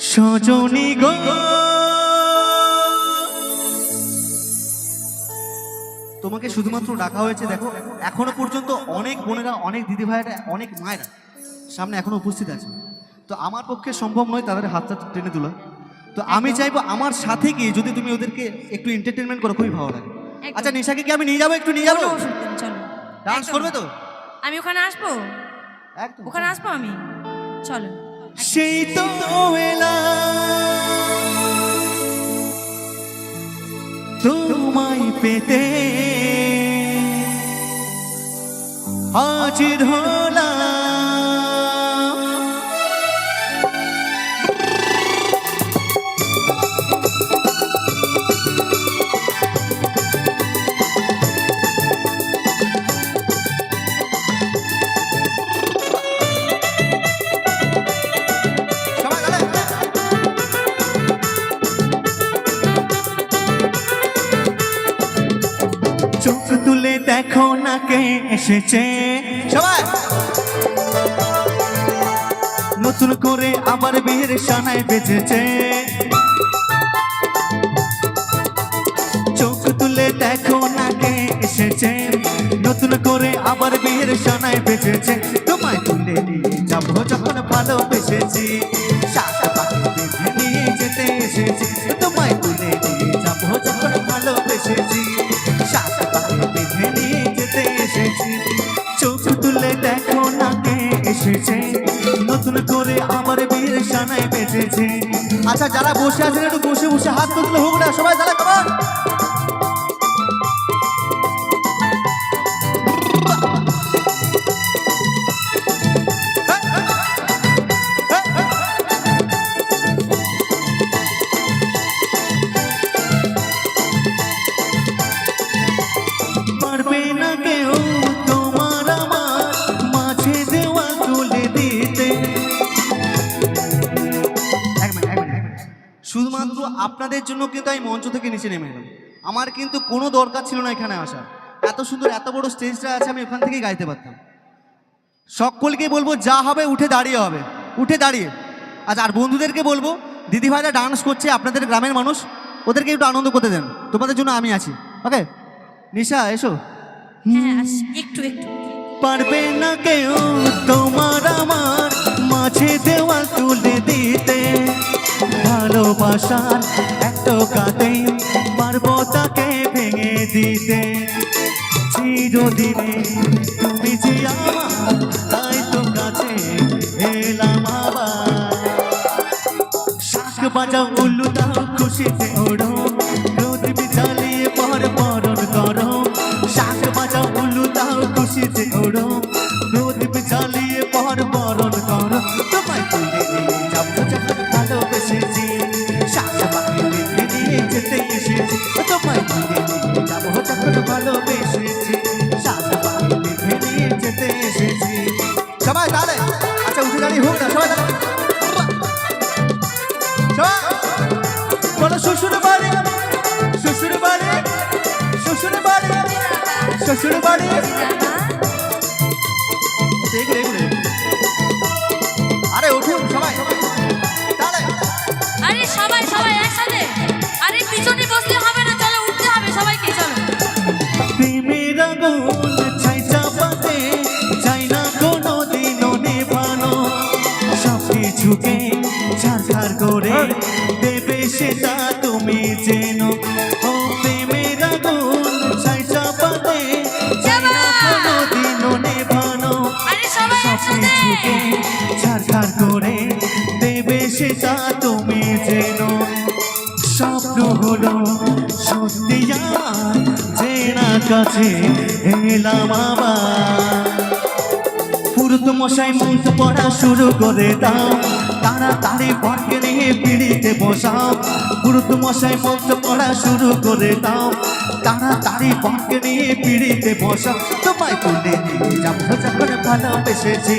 সজনী গো তোমাকে শুধুমাত্র ডাকা হয়েছে। দেখো এখনো পর্যন্ত অনেক বোনেরা, অনেক দিদি ভাইয়েরা, অনেক মায়েরা সামনে এখনো উপস্থিত আছে। তো আমার পক্ষে সম্ভব নয় তাদের হাতটা টেনে তোলা। তো আমি চাইবো আমার সাথে গিয়ে যদি তুমি ওদেরকে একটু এন্টারটেনমেন্ট করো, খুবই ভালো লাগে। আচ্ছা নিশাকে কি আমি নিয়ে যাবো? একটু নিয়ে যাবো? চলো, ডান্স করবে তো? আমি ওখানে আসবো, একদম ওখানে আসবো আমি। চলো। সেই তো এলা তোমায় পেতে হাজির হলাম। চোখ তুলে দেখো না কে এসেছে, সবাই নতুন করে আবার বিয়ের সানায় বেজেছে। চোখ তুলে দেখো না কে এসেছে, নতুন করে আবার বিয়ের সানায় বেজেছে। তোমায় তুলে নিয়ে যাবো যখন ভালোবেসেছি, সাথে পাখি বেঁধে নিয়ে যেতে এসেছি। তোমায় তুলে নিয়ে যাবো যখন ভালোবেসেছি, সাথে পাখি বেঁধে নিয়ে যেতে এসেছি। চোখ তুলে দেখো না কে এসেছে, নতুন করে আবার বিয়ের সানায় বেজেছে। আচ্ছা যারা বসে আছেন একটু বসে বসে হাত তুললে হোক না সবাই, তারা কেমন পারবে না কেউ তোমার আমার মাঝে দেওয়া তুলে দিতে। শুধুমাত্র আপনাদের জন্য কিন্তু আমি মঞ্চ থেকে নিচে নেমে এলাম। আমার কিন্তু কোনো দরকার ছিল না এখানে আসার। এত সুন্দর এত বড় স্টেজটা আছে, আমি ওখান থেকেই গাইতে পারতাম। সকলকে বলবো যা হবে উঠে দাঁড়িয়ে হবে, উঠে দাঁড়িয়ে। আচ্ছা আর বন্ধুদেরকে বলবো দিদি ভাইরা ডান্স করছে, আপনাদের গ্রামের মানুষ, ওদেরকে একটু আনন্দ করতে দেন। তোমাদের জন্য আমি আছি। ওকে নিশা এসো। হ্যাঁ একটু একটু। পারবে না কেউ তোমার আমার মাঝে দেওয়াল তুলে দিতে, ভালোবাসার এত কাতে পারবো তাকে ভেঙে দিতে। চিরদিনে তুমি যে আমার, তাই তো কাছে এলাম আবার। শাক বাজাও উল্লু দাও খুশিতে ওড়ো, রোদ বিছালিয়ে পর পরন করো। শাক বাজাও উল্লু দাও খুশিতে ওড়ো, রোদ বিছালিয়ে পর পরন করো। তোমায় তুলে নিয়ে যাবো যখন ভালোবেসেছি, শাক পাখি বেঁধে নিয়ে যেতে এসেছি। তোমায় তুলে নিয়ে যাবো যখন ভালোবেসেছি, শাক পাখি বেঁধে নিয়ে যেতে এসেছি। সবাই তাহলে আচ্ছা উঠে দাঁড়িয়ে হোক না সবাই, তাহলে বলো শ্বশুর বাড়ি, শ্বশুর বাড়ি, শ্বশুর বাড়ি, শ্বশুর বাড়ি। আরে উঠুন সবাই তাহলে। আরে সবাই সবাই একসাথে। আরে পিছনে বসলে হবে না, চলো উঠতে হবে সবাইকে, চলো। প্রেমের আগুন ছাই চাপাতে চাই না কোনো দিনও নেভানো, সব কিছুকে ছাড়খাড় করে দেবে সেটা তুমি জেনো। ও প্রেমের আগুন ছাই চাপাতে চাই না কোনো দিনও নেভানো, আরে সবাই সব একসাথে। কিছুকে ছাড়খাড় করে দেবে সেটা তুমি জেনো। স্বপ্ন হলো সত্যি আমার, জেনা কাছে এলাম আবার। পুরুত মশাই মন্ত্র পড়া শুরু করে দাও, তাড়াতাড়ি বরকে নিয়ে পিড়িতে বসাও। পুরুত মশাই মন্ত্র পড়া শুরু করে দাও, তাড়াতাড়ি বরকে নিয়ে পিড়িতে বসাও। তোমায় তুলে নিয়ে যাবো যখন ভালোবেসেছি,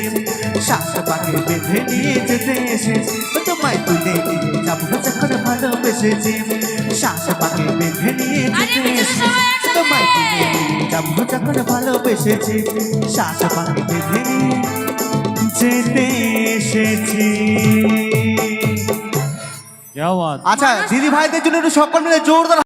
শাক পাখি বেঁধে নিয়ে যেতে এসেছি। তোমায় তুলে নিয়ে যাবো যখন ভালোবেসেছি, শাক পাখি বেঁধে নিয়ে যেতে এসেছি। তোমায় তুলে নিয়ে যাবো যখন ভালোবেসেছি, শাক পাখি বেঁধে নিয়ে যেতে এসেছি। क्या बात আচ্ছা দিদি ভাইদের জন্য একটু সকল মিলে জোরদার